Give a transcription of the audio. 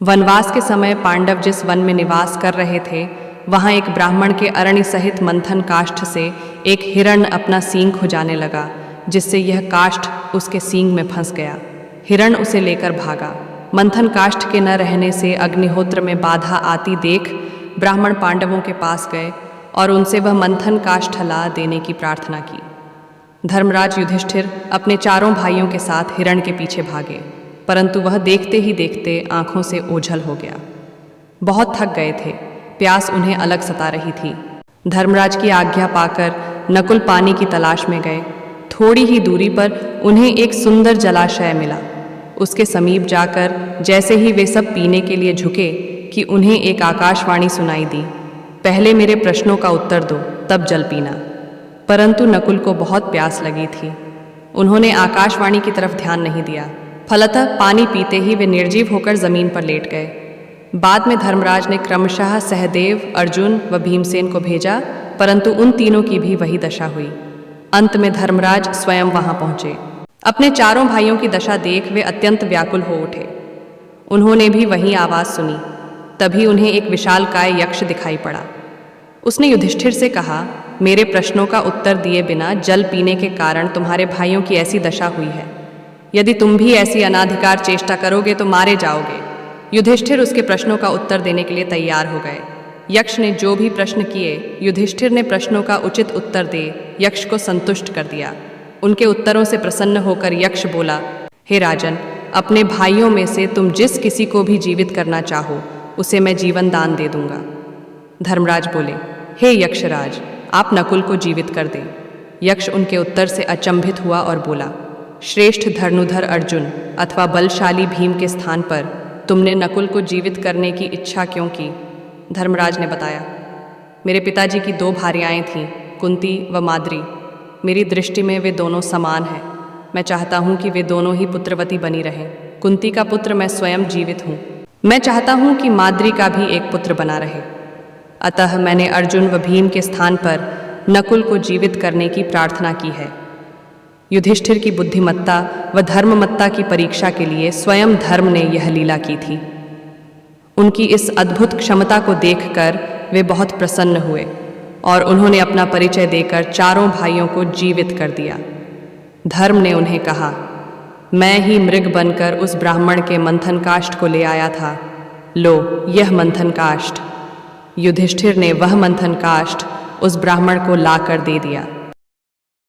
वनवास के समय पांडव जिस वन में निवास कर रहे थे, वहाँ एक ब्राह्मण के अरण्य सहित मंथन काष्ठ से एक हिरण अपना सींग खुजाने लगा, जिससे यह काष्ठ उसके सींग में फंस गया। हिरण उसे लेकर भागा। मंथन काष्ठ के न रहने से अग्निहोत्र में बाधा आती देख ब्राह्मण पांडवों के पास गए और उनसे वह मंथन काष्ठ ला देने की प्रार्थना की। धर्मराज युधिष्ठिर अपने चारों भाइयों के साथ हिरण के पीछे भागे, परंतु वह देखते ही देखते आंखों से ओझल हो गया। बहुत थक गए थे, प्यास उन्हें अलग सता रही थी। धर्मराज की आज्ञा पाकर नकुल पानी की तलाश में गए। थोड़ी ही दूरी पर उन्हें एक सुंदर जलाशय मिला। उसके समीप जाकर जैसे ही वे सब पीने के लिए झुके कि उन्हें एक आकाशवाणी सुनाई दी, पहले मेरे प्रश्नों का उत्तर दो, तब जल पीना। परंतु नकुल को बहुत प्यास लगी थी। उन्होंने आकाशवाणी की तरफ ध्यान नहीं दिया। फलतः पानी पीते ही वे निर्जीव होकर जमीन पर लेट गए। बाद में धर्मराज ने क्रमशः सहदेव, अर्जुन व भीमसेन को भेजा, परंतु उन तीनों की भी वही दशा हुई। अंत में धर्मराज स्वयं वहां पहुंचे। अपने चारों भाइयों की दशा देख वे अत्यंत व्याकुल हो उठे। उन्होंने भी वही आवाज सुनी। तभी उन्हें एक विशालकाय यक्ष दिखाई पड़ा। उसने युधिष्ठिर से कहा, मेरे प्रश्नों का उत्तर दिए बिना जल पीने के कारण तुम्हारे भाइयों की ऐसी दशा हुई है। यदि तुम भी ऐसी अनाधिकार चेष्टा करोगे तो मारे जाओगे। युधिष्ठिर उसके प्रश्नों का उत्तर देने के लिए तैयार हो गए। यक्ष ने जो भी प्रश्न किए, युधिष्ठिर ने प्रश्नों का उचित उत्तर दे यक्ष को संतुष्ट कर दिया। उनके उत्तरों से प्रसन्न होकर यक्ष बोला, हे राजन, अपने भाइयों में से तुम जिस किसी को भी जीवित करना चाहो, उसे मैं जीवन दान दे दूंगा। धर्मराज बोले, हे यक्षराज, आप नकुल को जीवित कर दें। यक्ष उनके उत्तर से अचंभित हुआ और बोला, श्रेष्ठ धनुर्धर अर्जुन अथवा बलशाली भीम के स्थान पर तुमने नकुल को जीवित करने की इच्छा क्यों की? धर्मराज ने बताया, मेरे पिताजी की 2 भार्याएं थीं, कुंती व माद्री। मेरी दृष्टि में वे दोनों समान हैं। मैं चाहता हूँ कि वे दोनों ही पुत्रवती बनी रहें। कुंती का पुत्र मैं स्वयं जीवित हूँ। मैं चाहता हूँ कि माद्री का भी एक पुत्र बना रहे। अतः मैंने अर्जुन व भीम के स्थान पर नकुल को जीवित करने की प्रार्थना की है। युधिष्ठिर की बुद्धिमत्ता व धर्ममत्ता की परीक्षा के लिए स्वयं धर्म ने यह लीला की थी। उनकी इस अद्भुत क्षमता को देखकर वे बहुत प्रसन्न हुए और उन्होंने अपना परिचय देकर चारों भाइयों को जीवित कर दिया। धर्म ने उन्हें कहा, मैं ही मृग बनकर उस ब्राह्मण के मंथन काष्ठ को ले आया था। लो, यह मंथन काष्ठ। युधिष्ठिर ने वह मंथन काष्ठ उस ब्राह्मण को लाकर दे दिया।